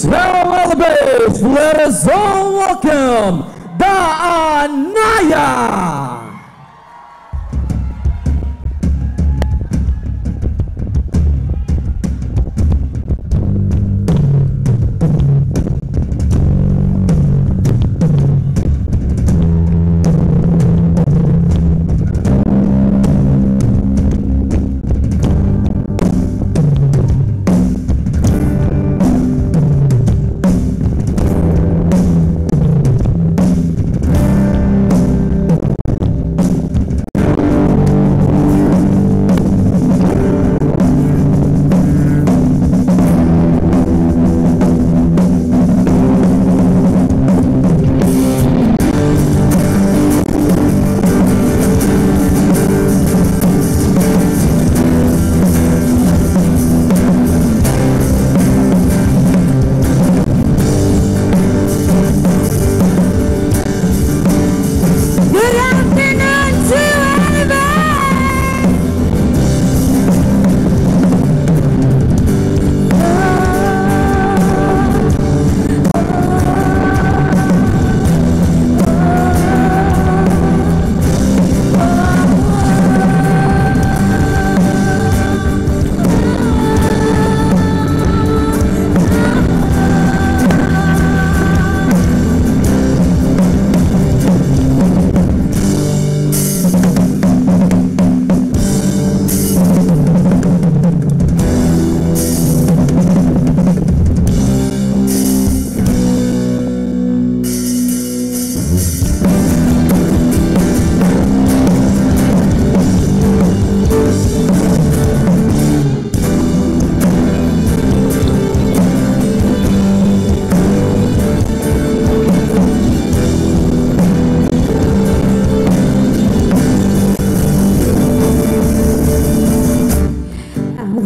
Terrell Elevate, let us all welcome the Anaya!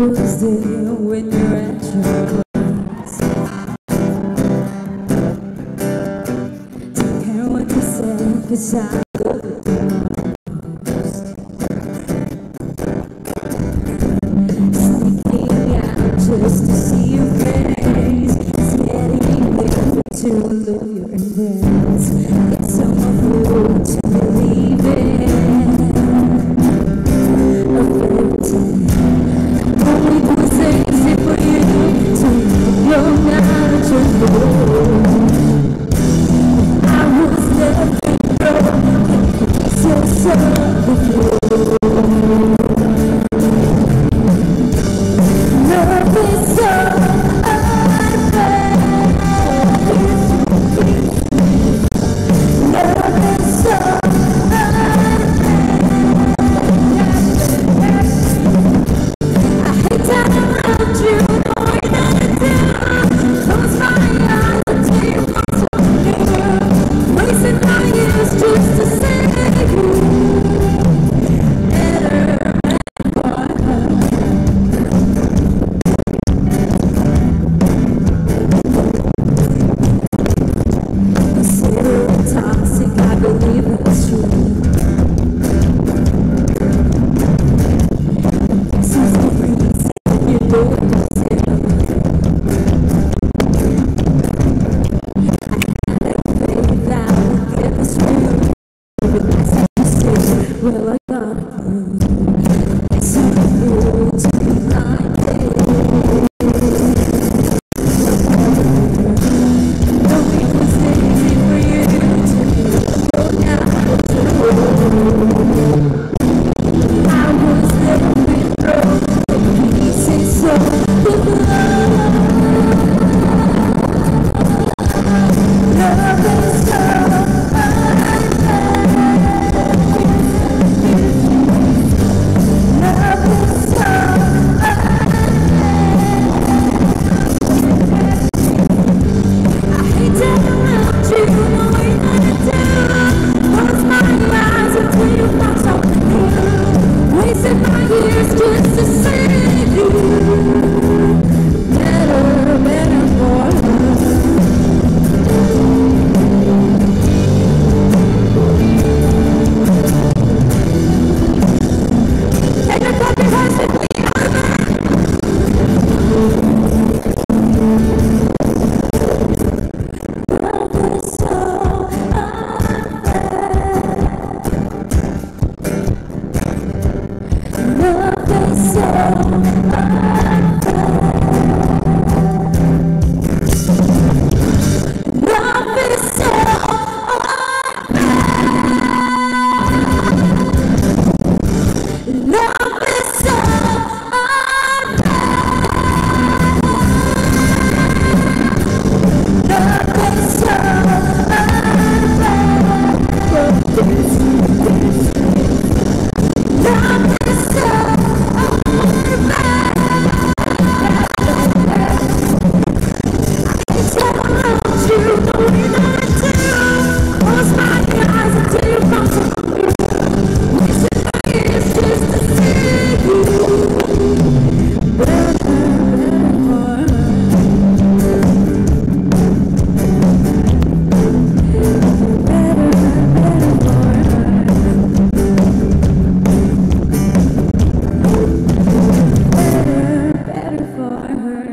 was there when you're at your best. Don't care what you say, 'cause I love it the most. Sneaking out just to see your face, standing there to love your embrace. It's so fool to believe in a fairy tale. Only was easy for you to you're not your own. I was nothing but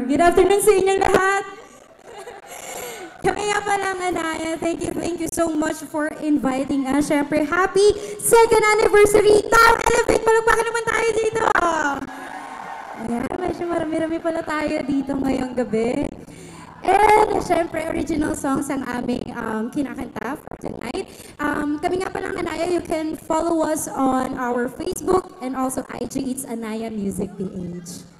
Good afternoon sa inyong lahat. Kami nga palang Anaya. Thank you so much for inviting us. Siyempre, happy second anniversary. Town Elevate! Palagpakan naman tayo dito. Ayan, medyo marami-rami pala tayo dito ngayong gabi. And siyempre, original songs ang aming kinakanta for tonight. Kami nga palang Anaya. You can follow us on our Facebook and also IG. It's Anaya Music PH.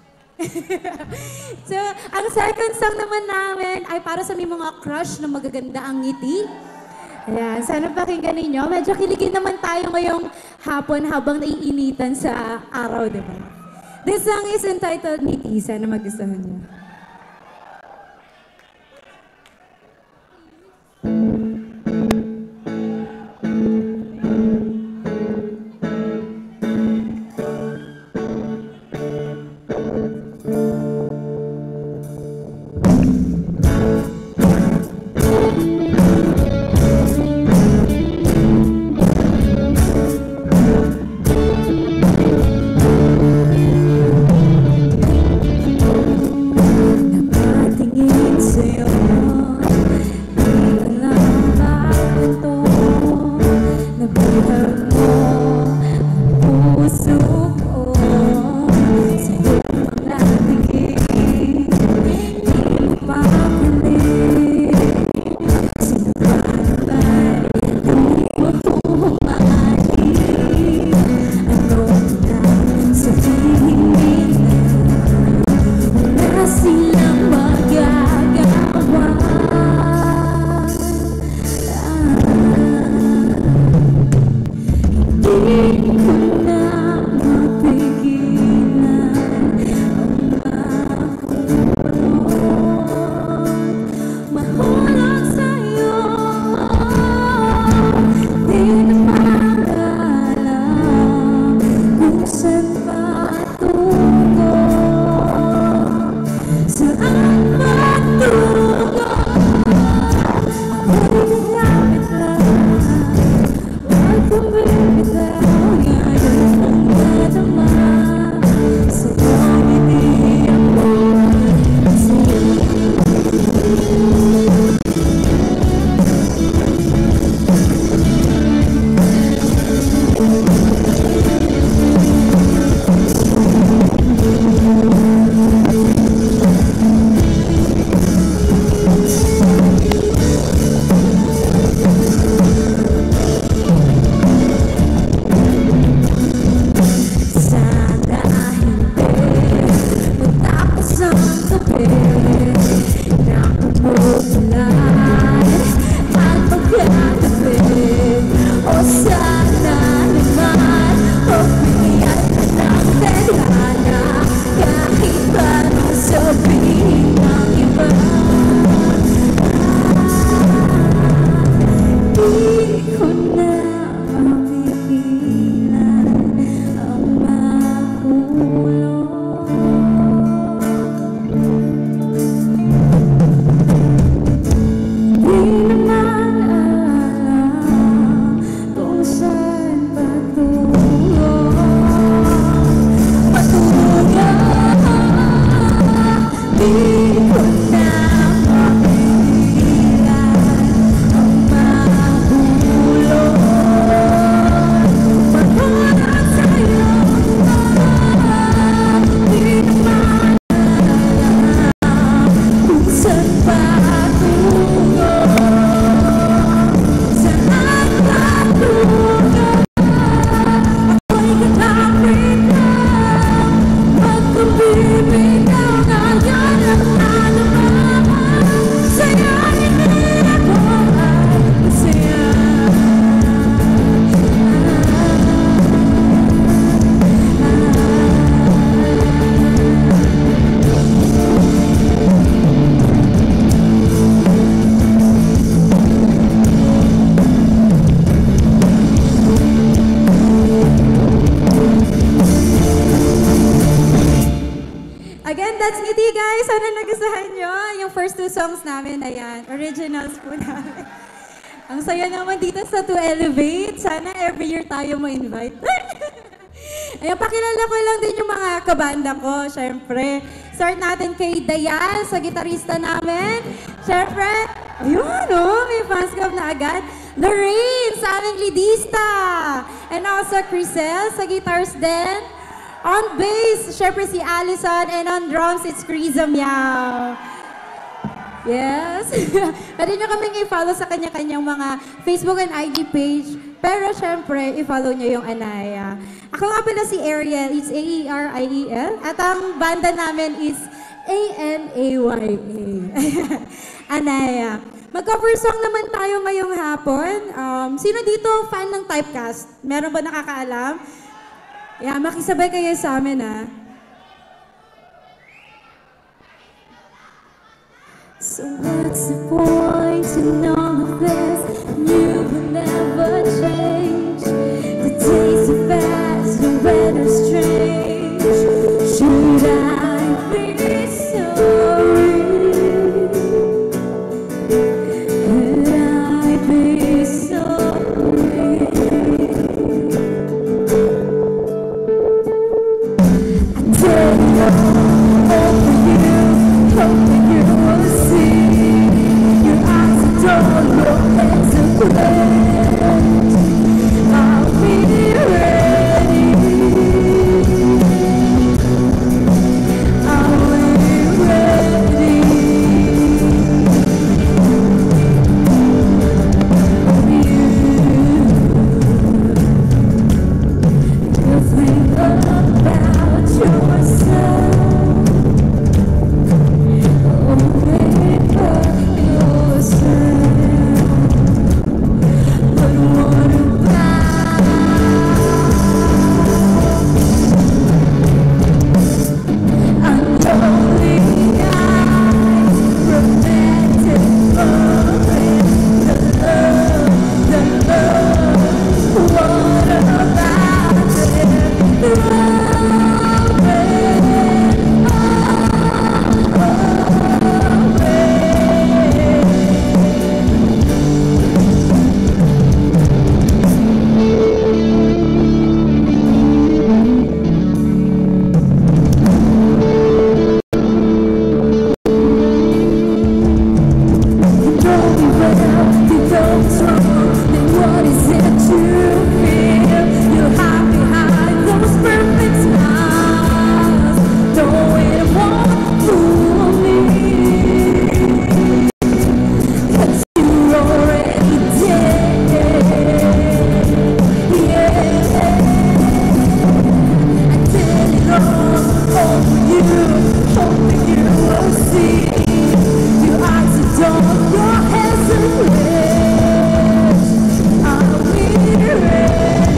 So, ang second song naman namin ay para sa may mga crush na magaganda ang ngiti. Ayan, sana pakinggan ninyo. Medyo kiligin naman tayo ngayong hapon habang naiinitan sa araw, di ba? This song is entitled Ngiti. Sana magustuhan niyo. Let's Ngiti guys! Sana nagustuhan nyo yung first 2 songs namin. Ayan, originals po namin. Ang saya naman dito sa To Elevate. Sana every year tayo ma-invite. Ayan, pakilala ko lang din yung mga kabanda ko, syempre. Start natin kay Dayan, sa gitarista namin. Syempre, ayun, may fans club na agad. Lorraine, sa aming leadista. And also Crisel, sa guitars din. On bass, syempre si Allison. And on drums, it's Criza Miao. Yes. Pwede nyo kaming i-follow sa kanya-kanyang mga Facebook and IG page. Pero syempre, i-follow nyo yung Anaya. Ako nga pala si Ariel. It's A-E-R-I-E-L. At ang banda namin is A-N-A-Y-A. Anaya. Mag-cover song naman tayo ngayong hapon. Sino dito fan ng Typecast? Meron ba nakakaalam? Yeah, makisabay kayo sa amin, ha? So what's the point in all of this? You will never change. The days are fast, the weather's strange. Should I be sorry? Could I be sorry? I did it all for you, hoping you will see. Your eyes adore, your hands are great. I'll be ready. I'll be ready. You think about yourself. Your hands are clear. I'll be ready.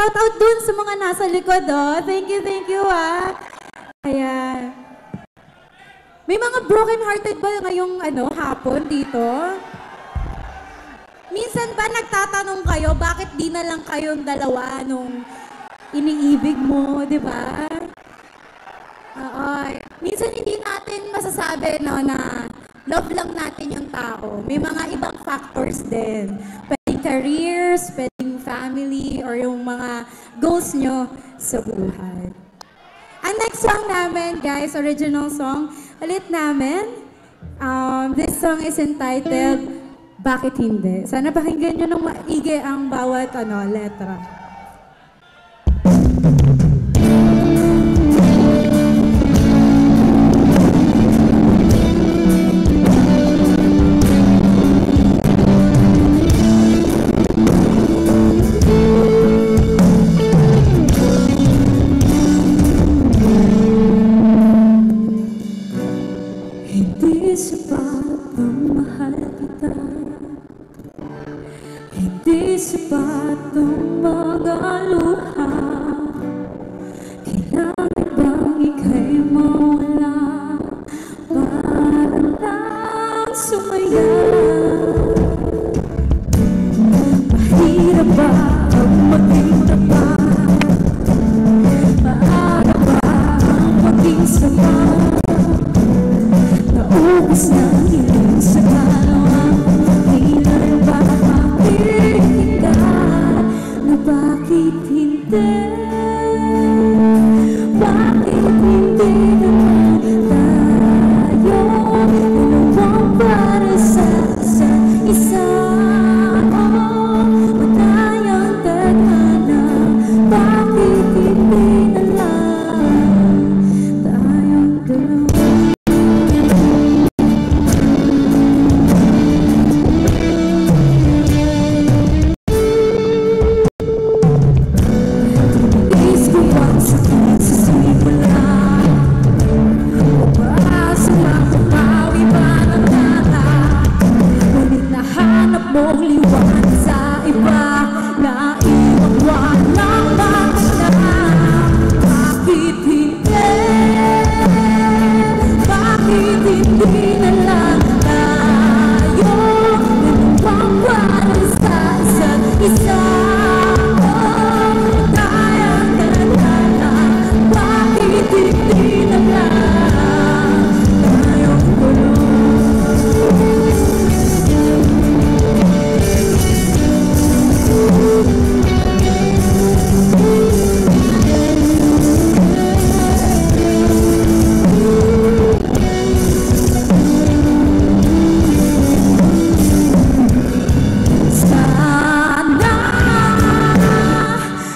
shout out dun sa mga nasa likod, oh. Thank you, ah. Ayan. May mga broken-hearted ba ngayong hapon dito? Minsan ba nagtatanong kayo, bakit di na lang kayong dalawa nung iniibig mo, di ba? Oo. Minsan hindi natin masasabi na love lang natin yung tao. May mga ibang factors din. Pwedeng careers, pwedeng family, or yung mga goals nyo sa buhay. Ang next song namin, guys, original song, ulit namin. This song is entitled, Bakit Hindi? Sana pakinggan nyo ng maigi ang bawat letra. Hindi sapat ang mahal kita, hindi sapat ang mga luha. Kailangan bang ika'y mawala para lang sumaya? Mahirap ba ang maging tapat? Maaga ba ang maging sapat? Naubos na hiling sa kalawa. Kailan ba makikita na bakit hindi? Bakit hindi naman tayo dalawang para sa isa't isa? Matayang tadhana, bakit hindi na lang tayong dalawa? Mong liwanag sa iba na iwagwan ng makina. Bakit hindi? Bakit hindi na lang tayo dalawang para sa isa't isa? Tayang tadhana, bakit hindi na lang tayong dalawa?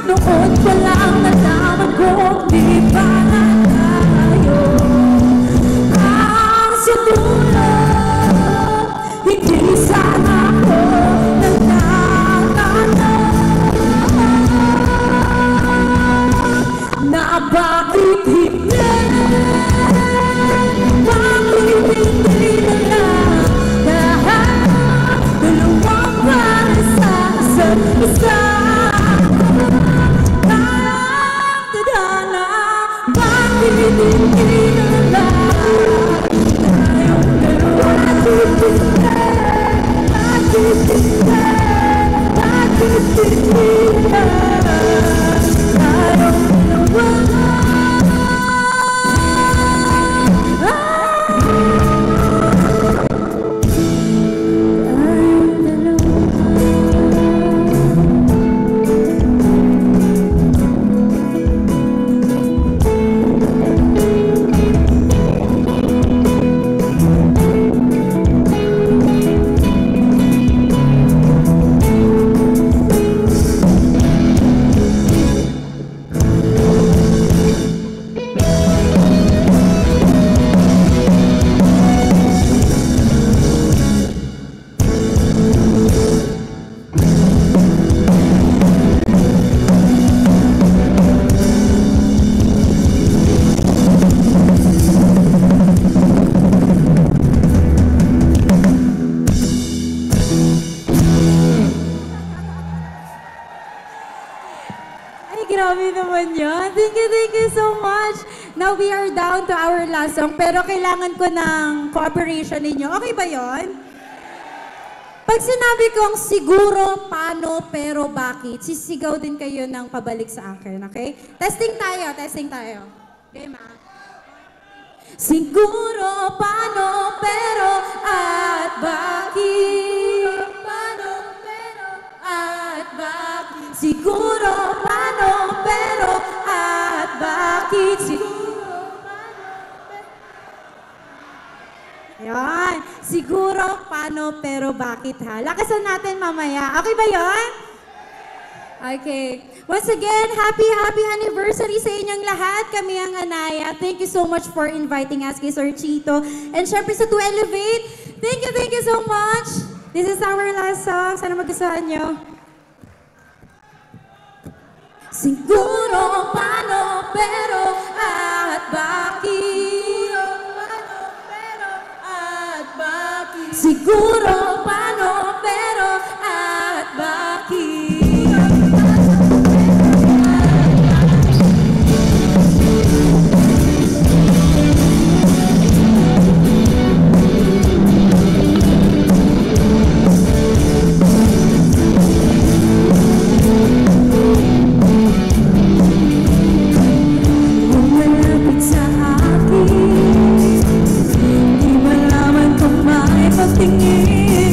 Noon pa lang nalaman ko, di ba na tayo ang sa dulo? Hindi sana ako nagtatanong na bakit hindi? Bakit hindi na lang dalawang para sa isa't isa? Hindi na lang tayong dalawa. Bakit hindi? Bakit hindi na tayong dalawa? you so much. Now we are down to our last song, pero kailangan ko ng cooperation ninyo. Okay ba yon? Pag sinabi kong siguro, paano, pero bakit, sisigaw din kayo ng pabalik sa akin, okay? Testing tayo. Okay, ma? Siguro, paano, pero, at bakit? Paano, pero, at bakit? Siguro, paano, pero, at bakit? Yan. Siguro, paano, pero bakit ha? Lakasan natin mamaya. Okay ba yon? Okay. Once again, happy anniversary sa inyong lahat. Kami ang Anaya. Thank you so much for inviting us kay Sir Chito. And syempre sa To Elevate, thank you so much. This is our last song. Sana magustuhan nyo. Siguro, paano, pero, at bakit? Siguro, paano, pero, at bakit? Malapit sa akin, di malaman kung may pagtingin.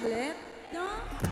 saglit, no?